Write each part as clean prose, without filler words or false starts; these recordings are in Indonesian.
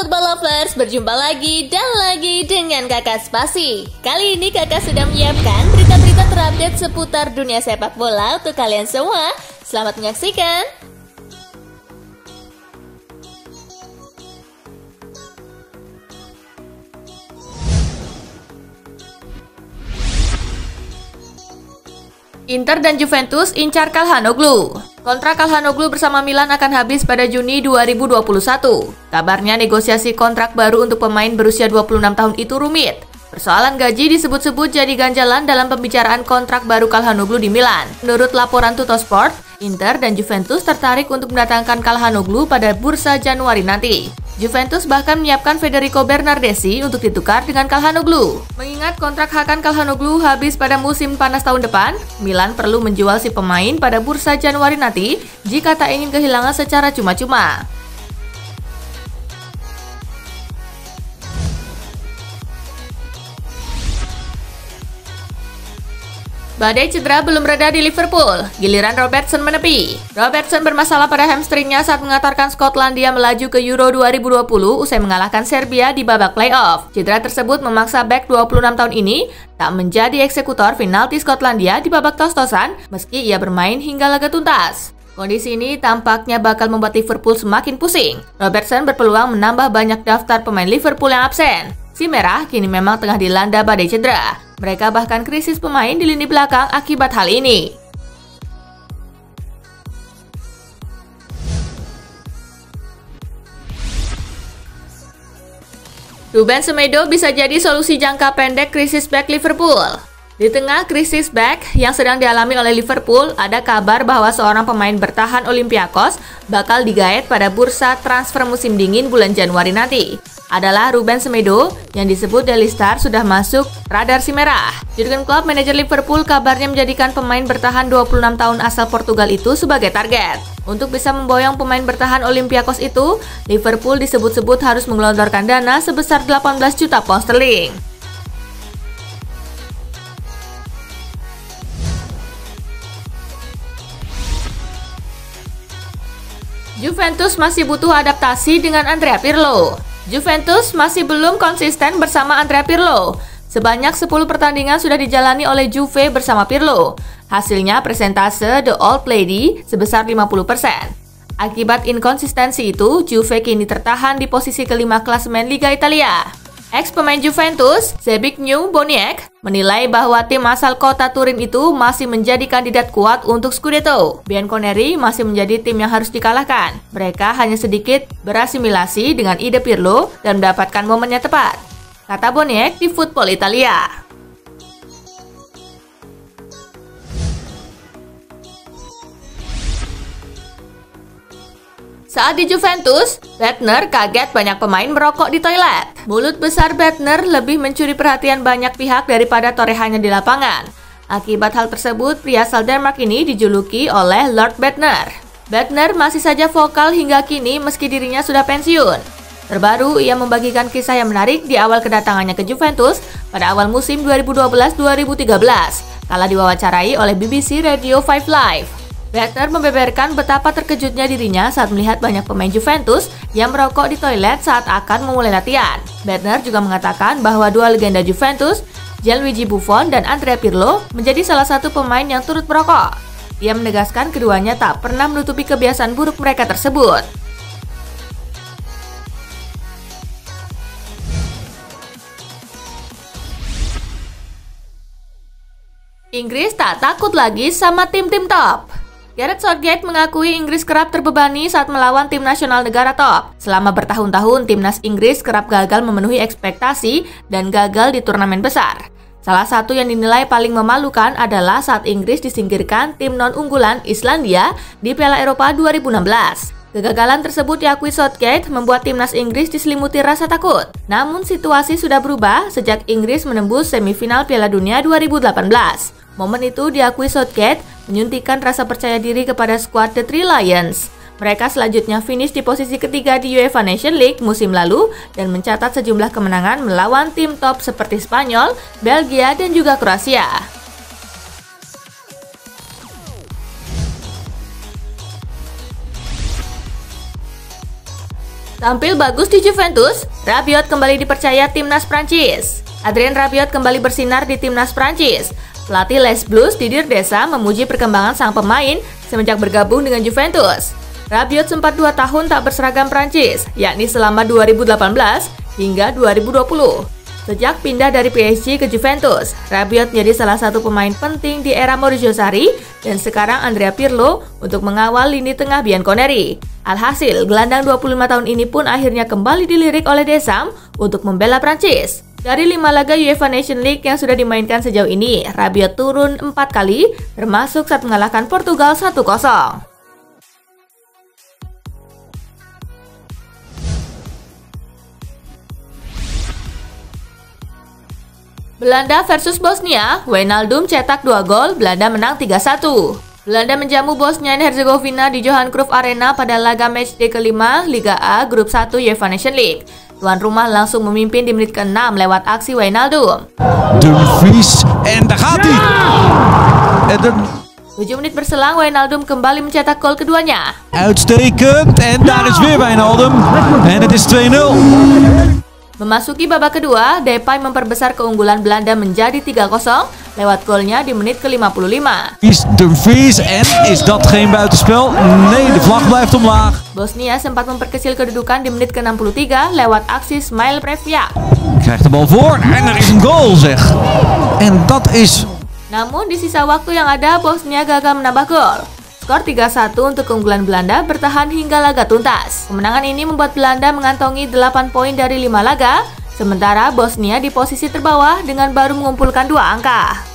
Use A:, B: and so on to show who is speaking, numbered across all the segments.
A: Football Lovers, berjumpa lagi dan lagi dengan Kakak Spasi. Kali ini Kakak sudah menyiapkan berita-berita terupdate seputar dunia sepak bola untuk kalian semua. Selamat menyaksikan. Inter dan Juventus incar Calhanoglu. Kontrak Calhanoglu bersama Milan akan habis pada Juni 2021. Kabarnya negosiasi kontrak baru untuk pemain berusia 26 tahun itu rumit. Persoalan gaji disebut-sebut jadi ganjalan dalam pembicaraan kontrak baru Calhanoglu di Milan. Menurut laporan Tuttosport, Inter dan Juventus tertarik untuk mendatangkan Calhanoglu pada bursa Januari nanti. Juventus bahkan menyiapkan Federico Bernardeschi untuk ditukar dengan Calhanoglu. Mengingat kontrak Hakan Calhanoglu habis pada musim panas tahun depan, Milan perlu menjual si pemain pada bursa Januari nanti jika tak ingin kehilangan secara cuma-cuma. Badai cedera belum reda di Liverpool, giliran Robertson menepi. Robertson bermasalah pada hamstringnya saat mengantarkan Skotlandia melaju ke Euro 2020 usai mengalahkan Serbia di babak playoff. Cedera tersebut memaksa bek 26 tahun ini tak menjadi eksekutor penalti Skotlandia di babak tos-tosan meski ia bermain hingga laga tuntas. Kondisi ini tampaknya bakal membuat Liverpool semakin pusing. Robertson berpeluang menambah banyak daftar pemain Liverpool yang absen. Si Merah kini memang tengah dilanda badai cedera. Mereka bahkan krisis pemain di lini belakang akibat hal ini. Ruben Semedo bisa jadi solusi jangka pendek krisis bek Liverpool. Di tengah krisis bek yang sedang dialami oleh Liverpool, ada kabar bahwa seorang pemain bertahan Olympiakos bakal digaet pada bursa transfer musim dingin bulan Januari nanti. Adalah Ruben Semedo yang disebut Daily Star sudah masuk radar si Merah. Jurgen Klopp, manajer Liverpool, kabarnya menjadikan pemain bertahan 26 tahun asal Portugal itu sebagai target. Untuk bisa memboyong pemain bertahan Olympiakos itu, Liverpool disebut-sebut harus menggelontorkan dana sebesar 18 juta pound sterling. Juventus masih butuh adaptasi dengan Andrea Pirlo. Juventus masih belum konsisten bersama Andrea Pirlo. Sebanyak 10 pertandingan sudah dijalani oleh Juve bersama Pirlo. Hasilnya persentase The Old Lady sebesar 50%. Akibat inkonsistensi itu, Juve kini tertahan di posisi kelima klasemen Liga Italia. Ex-pemain Juventus, Zbigniew Boniek, menilai bahwa tim asal kota Turin itu masih menjadi kandidat kuat untuk Scudetto. Bianconeri masih menjadi tim yang harus dikalahkan. Mereka hanya sedikit berasimilasi dengan ide Pirlo dan mendapatkan momennya tepat, kata Boniek di Football Italia. Saat di Juventus, Bettner kaget banyak pemain merokok di toilet. Mulut besar Bettner lebih mencuri perhatian banyak pihak daripada torehannya di lapangan. Akibat hal tersebut, pria asal Denmark ini dijuluki oleh Lord Bettner. Bettner masih saja vokal hingga kini meski dirinya sudah pensiun. Terbaru, ia membagikan kisah yang menarik di awal kedatangannya ke Juventus pada awal musim 2012-2013, kala diwawancarai oleh BBC Radio 5 Live. Bettner membeberkan betapa terkejutnya dirinya saat melihat banyak pemain Juventus yang merokok di toilet saat akan memulai latihan. Bettner juga mengatakan bahwa dua legenda Juventus, Gianluigi Buffon dan Andrea Pirlo, menjadi salah satu pemain yang turut merokok. Ia menegaskan keduanya tak pernah menutupi kebiasaan buruk mereka tersebut. Inggris tak takut lagi sama tim-tim top. Gareth Southgate mengakui Inggris kerap terbebani saat melawan tim nasional negara top. Selama bertahun-tahun, timnas Inggris kerap gagal memenuhi ekspektasi dan gagal di turnamen besar. Salah satu yang dinilai paling memalukan adalah saat Inggris disingkirkan tim non-unggulan Islandia di Piala Eropa 2016. Kegagalan tersebut diakui Southgate membuat timnas Inggris diselimuti rasa takut. Namun situasi sudah berubah sejak Inggris menembus semifinal Piala Dunia 2018. Momen itu diakui Southgate menyuntikkan rasa percaya diri kepada skuad The Three Lions. Mereka selanjutnya finish di posisi ketiga di UEFA Nations League musim lalu dan mencatat sejumlah kemenangan melawan tim top seperti Spanyol, Belgia, dan juga Kroasia. Tampil bagus di Juventus, Rabiot kembali dipercaya timnas Prancis. Adrien Rabiot kembali bersinar di timnas Prancis. Pelatih Les Bleus Didier Deschamps memuji perkembangan sang pemain semenjak bergabung dengan Juventus. Rabiot sempat 2 tahun tak berseragam Prancis, yakni selama 2018 hingga 2020. Sejak pindah dari PSG ke Juventus, Rabiot menjadi salah satu pemain penting di era Maurizio Sarri dan sekarang Andrea Pirlo untuk mengawal lini tengah Bianconeri. Alhasil, gelandang 25 tahun ini pun akhirnya kembali dilirik oleh Deschamps untuk membela Prancis. Dari 5 laga UEFA Nations League yang sudah dimainkan sejauh ini, Rabiot turun 4 kali, termasuk saat mengalahkan Portugal 1-0. Belanda versus Bosnia, Wijnaldum cetak 2 gol, Belanda menang 3-1. Belanda menjamu Bosnia dan Herzegovina di Johan Cruyff Arena pada laga matchday kelima Liga A Grup 1 UEFA Nations League. Tuan rumah langsung memimpin di menit ke-6 lewat aksi Wijnaldum.
B: Dumfries en daar gaat hij.
A: 7 menit berselang, Wijnaldum kembali mencetak gol keduanya.
B: Uitstekend en daar is weer Wijnaldum en het is 2-0.
A: Memasuki babak kedua, Depay memperbesar keunggulan Belanda menjadi 3-0 lewat golnya di menit ke-55.
B: Dumfries en is dat geen buitenspel? Nee, de vlag blijft omlaag.
A: Bosnia sempat memperkecil kedudukan di menit ke-63 lewat aksi Smile Previa.
B: Krijgt de bal voor en er is een goal zeg. En dat is...
A: Namun di sisa waktu yang ada, Bosnia gagal menambah gol. Skor 3-1 untuk keunggulan Belanda bertahan hingga laga tuntas. Kemenangan ini membuat Belanda mengantongi 8 poin dari 5 laga, sementara Bosnia di posisi terbawah dengan baru mengumpulkan 2 angka.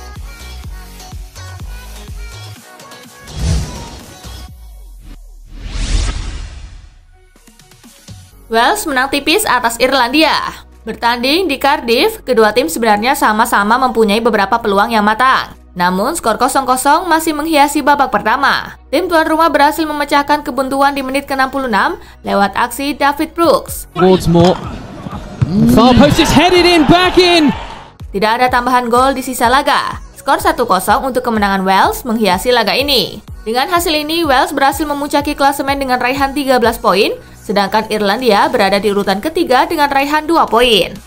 A: Wales menang tipis atas Irlandia. Bertanding di Cardiff, kedua tim sebenarnya sama-sama mempunyai beberapa peluang yang matang. Namun, skor 0-0 masih menghiasi babak pertama. Tim tuan rumah berhasil memecahkan kebuntuan di menit ke-66 lewat aksi David Brooks.
C: Far post is headed in, back in.
A: Tidak ada tambahan gol di sisa laga. Skor 1-0 untuk kemenangan Wales menghiasi laga ini. Dengan hasil ini, Wales berhasil memuncaki klasemen dengan raihan 13 poin, sedangkan Irlandia berada di urutan ketiga dengan raihan 2 poin.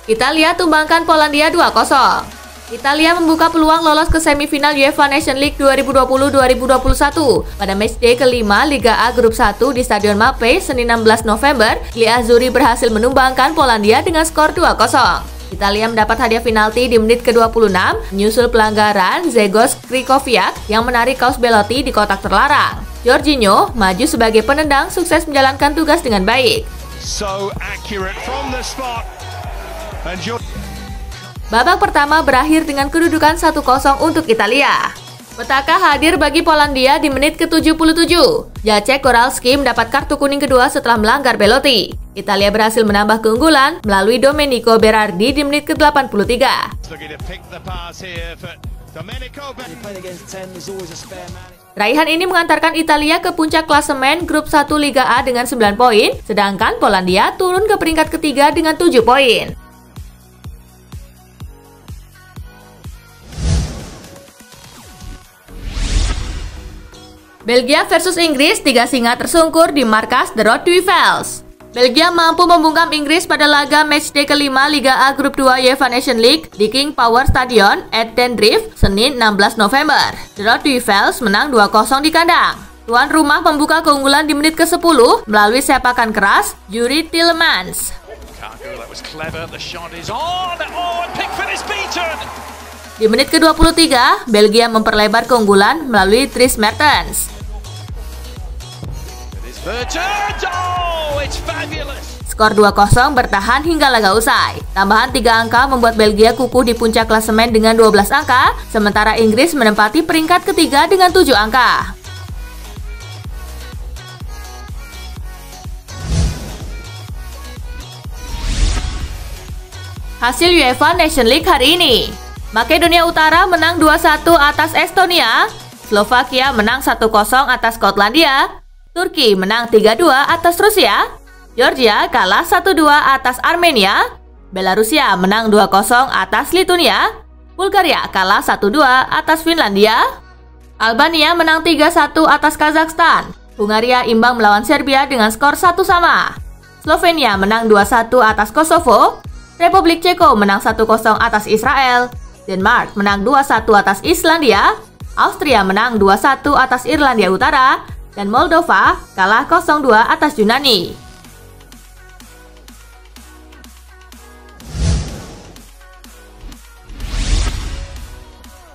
A: Italia tumbangkan Polandia 2-0. Italia membuka peluang lolos ke semifinal UEFA Nations League 2020-2021 pada matchday kelima Liga A Grup 1 di Stadion Mapei, Senin 16 November. Gli Azzurri berhasil menumbangkan Polandia dengan skor 2-0. Italia mendapat hadiah penalti di menit ke-26, menyusul pelanggaran Grzegorz Krychowiak yang menarik kaos Belotti di kotak terlarang. Jorginho maju sebagai penendang, sukses menjalankan tugas dengan baik. Babak pertama berakhir dengan kedudukan 1-0 untuk Italia. Petaka hadir bagi Polandia di menit ke-77. Jacek Koralski mendapat kartu kuning kedua setelah melanggar Belotti. Italia berhasil menambah keunggulan melalui Domenico Berardi di menit ke-83. Raihan ini mengantarkan Italia ke puncak klasemen Grup 1 Liga A dengan 9 poin, sedangkan Polandia turun ke peringkat ketiga dengan 7 poin. Belgia versus Inggris, 3 singa tersungkur di markas The Road to Wales. Belgia mampu membungkam Inggris pada laga matchday kelima Liga A Grup 2 UEFA Nations League di King Power Stadion at Den Drift, Senin 16 November. The Road to Wales menang 2-0 di kandang. Tuan rumah membuka keunggulan di menit ke-10 melalui sepakan keras Yuri Tielemans. Di menit ke-23, Belgia memperlebar keunggulan melalui Dries Mertens. Skor 2-0 bertahan hingga laga usai. Tambahan 3 angka membuat Belgia kukuh di puncak klasemen dengan 12 angka, sementara Inggris menempati peringkat ketiga dengan 7 angka. Hasil UEFA Nations League hari ini. Makedonia Utara menang 2-1 atas Estonia, Slovakia menang 1-0 atas Skotlandia, Turki menang 3-2 atas Rusia, Georgia kalah 1-2 atas Armenia, Belarusia menang 2-0 atas Lituania, Bulgaria kalah 1-2 atas Finlandia. Albania menang 3-1 atas Kazakhstan. Hungaria imbang melawan Serbia dengan skor 1-1. Slovenia menang 2-1 atas Kosovo. Republik Ceko menang 1-0 atas Israel. Denmark menang 2-1 atas Islandia. Austria menang 2-1 atas Irlandia Utara. Dan Moldova kalah 0-2 atas Yunani.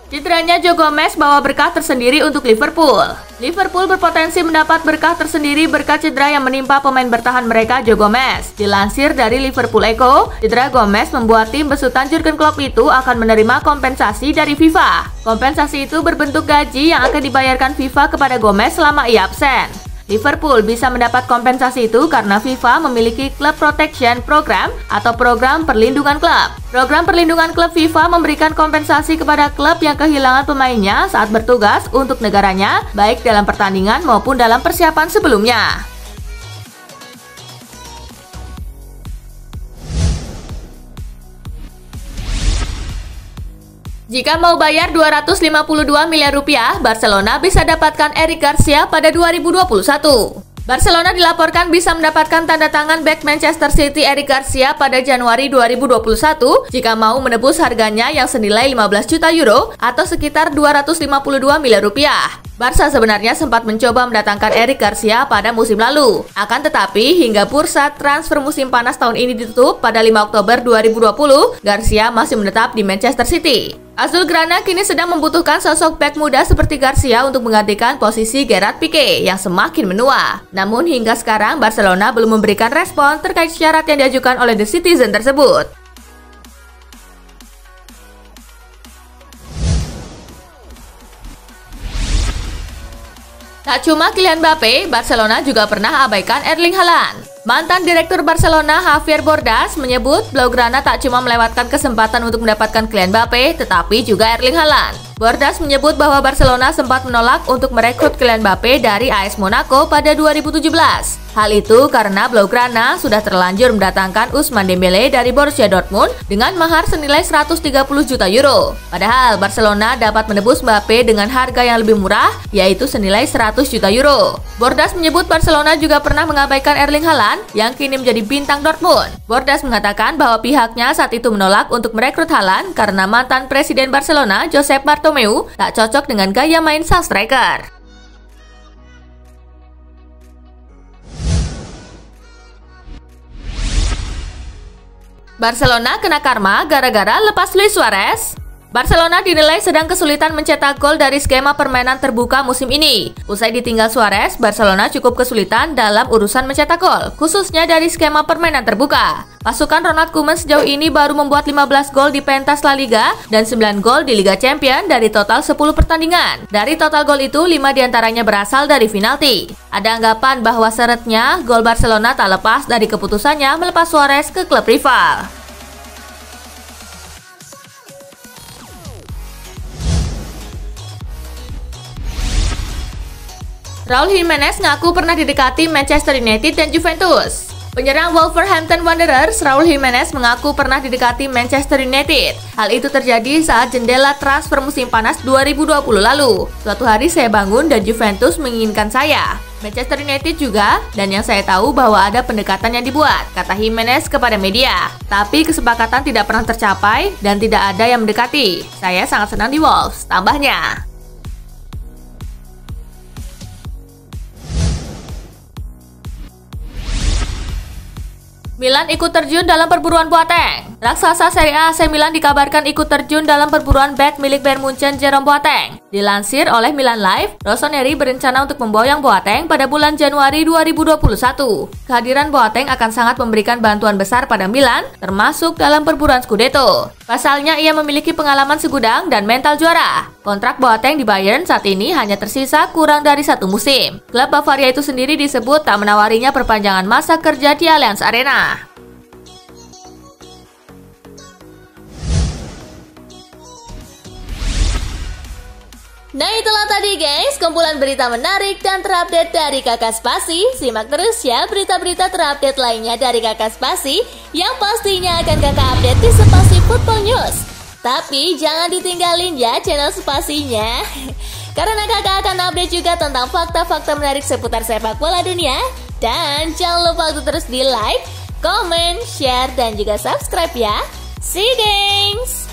A: Cederanya Joe Gomez bawa berkah tersendiri untuk Liverpool. Liverpool berpotensi mendapat berkah tersendiri berkat cedera yang menimpa pemain bertahan mereka Joe Gomez. Dilansir dari Liverpool Echo, cedera Gomez membuat tim besutan Jurgen Klopp itu akan menerima kompensasi dari FIFA. Kompensasi itu berbentuk gaji yang akan dibayarkan FIFA kepada Gomez selama ia absen. Liverpool bisa mendapat kompensasi itu karena FIFA memiliki Club Protection Program atau program perlindungan klub. Program perlindungan klub FIFA memberikan kompensasi kepada klub yang kehilangan pemainnya saat bertugas untuk negaranya, baik dalam pertandingan maupun dalam persiapan sebelumnya. Jika mau bayar 252 miliar rupiah, Barcelona bisa dapatkan Eric Garcia pada 2021. Barcelona dilaporkan bisa mendapatkan tanda tangan bek Manchester City Eric Garcia pada Januari 2021 jika mau menebus harganya yang senilai 15 juta euro atau sekitar 252 miliar rupiah. Barca sebenarnya sempat mencoba mendatangkan Eric Garcia pada musim lalu. Akan tetapi, hingga bursa transfer musim panas tahun ini ditutup pada 5 Oktober 2020, Garcia masih menetap di Manchester City. Azulgrana kini sedang membutuhkan sosok bek muda seperti Garcia untuk menggantikan posisi Gerard Pique yang semakin menua. Namun hingga sekarang Barcelona belum memberikan respon terkait syarat yang diajukan oleh The Citizen tersebut. Tak cuma Kylian Mbappe, Barcelona juga pernah abaikan Erling Haaland. Mantan Direktur Barcelona Javier Bordas menyebut Blaugrana tak cuma melewatkan kesempatan untuk mendapatkan Kylian Mbappe, tetapi juga Erling Haaland. Bordas menyebut bahwa Barcelona sempat menolak untuk merekrut Kylian Mbappe dari AS Monaco pada 2017. Hal itu karena Blaugrana sudah terlanjur mendatangkan Ousmane Dembele dari Borussia Dortmund dengan mahar senilai 130 juta euro. Padahal Barcelona dapat menebus Mbappe dengan harga yang lebih murah, yaitu senilai 100 juta euro. Bordas menyebut Barcelona juga pernah mengabaikan Erling Haaland yang kini menjadi bintang Dortmund. Bordas mengatakan bahwa pihaknya saat itu menolak untuk merekrut Haaland karena mantan Presiden Barcelona Josep Bartomeu tak cocok dengan gaya main sang striker. Barcelona kena karma gara-gara lepas Luis Suarez. Barcelona dinilai sedang kesulitan mencetak gol dari skema permainan terbuka musim ini. Usai ditinggal Suarez, Barcelona cukup kesulitan dalam urusan mencetak gol, khususnya dari skema permainan terbuka. Pasukan Ronald Koeman sejauh ini baru membuat 15 gol di pentas La Liga dan 9 gol di Liga Champions dari total 10 pertandingan. Dari total gol itu, 5 diantaranya berasal dari penalti. Ada anggapan bahwa seretnya gol Barcelona tak lepas dari keputusannya melepas Suarez ke klub rival. Raul Jimenez ngaku pernah didekati Manchester United dan Juventus. Penyerang Wolverhampton Wanderers, Raul Jimenez mengaku pernah didekati Manchester United. Hal itu terjadi saat jendela transfer musim panas 2020 lalu. Suatu hari saya bangun dan Juventus menginginkan saya. Manchester United juga, dan yang saya tahu bahwa ada pendekatan yang dibuat, kata Jimenez kepada media. Tapi kesepakatan tidak pernah tercapai dan tidak ada yang mendekati. Saya sangat senang di Wolves, tambahnya. Milan ikut terjun dalam perburuan Boateng. Raksasa Serie A AC Milan dikabarkan ikut terjun dalam perburuan bek milik Bayern Munchen Jerome Boateng. Dilansir oleh Milan Live, Rossoneri berencana untuk memboyong Boateng pada bulan Januari 2021. Kehadiran Boateng akan sangat memberikan bantuan besar pada Milan, termasuk dalam perburuan Scudetto. Pasalnya ia memiliki pengalaman segudang dan mental juara. Kontrak Boateng di Bayern saat ini hanya tersisa kurang dari 1 musim. Klub Bavaria itu sendiri disebut tak menawarinya perpanjangan masa kerja di Allianz Arena. Nah itulah tadi guys, kumpulan berita menarik dan terupdate dari Kakak Spasi. Simak terus ya berita-berita terupdate lainnya dari Kakak Spasi yang pastinya akan Kakak update di Spasi Football News. Tapi jangan ditinggalin ya channel Spasinya. Karena kakak akan update juga tentang fakta-fakta menarik seputar sepak bola dunia. Dan jangan lupa untuk terus di like, comment, share, dan juga subscribe ya. See you gengs!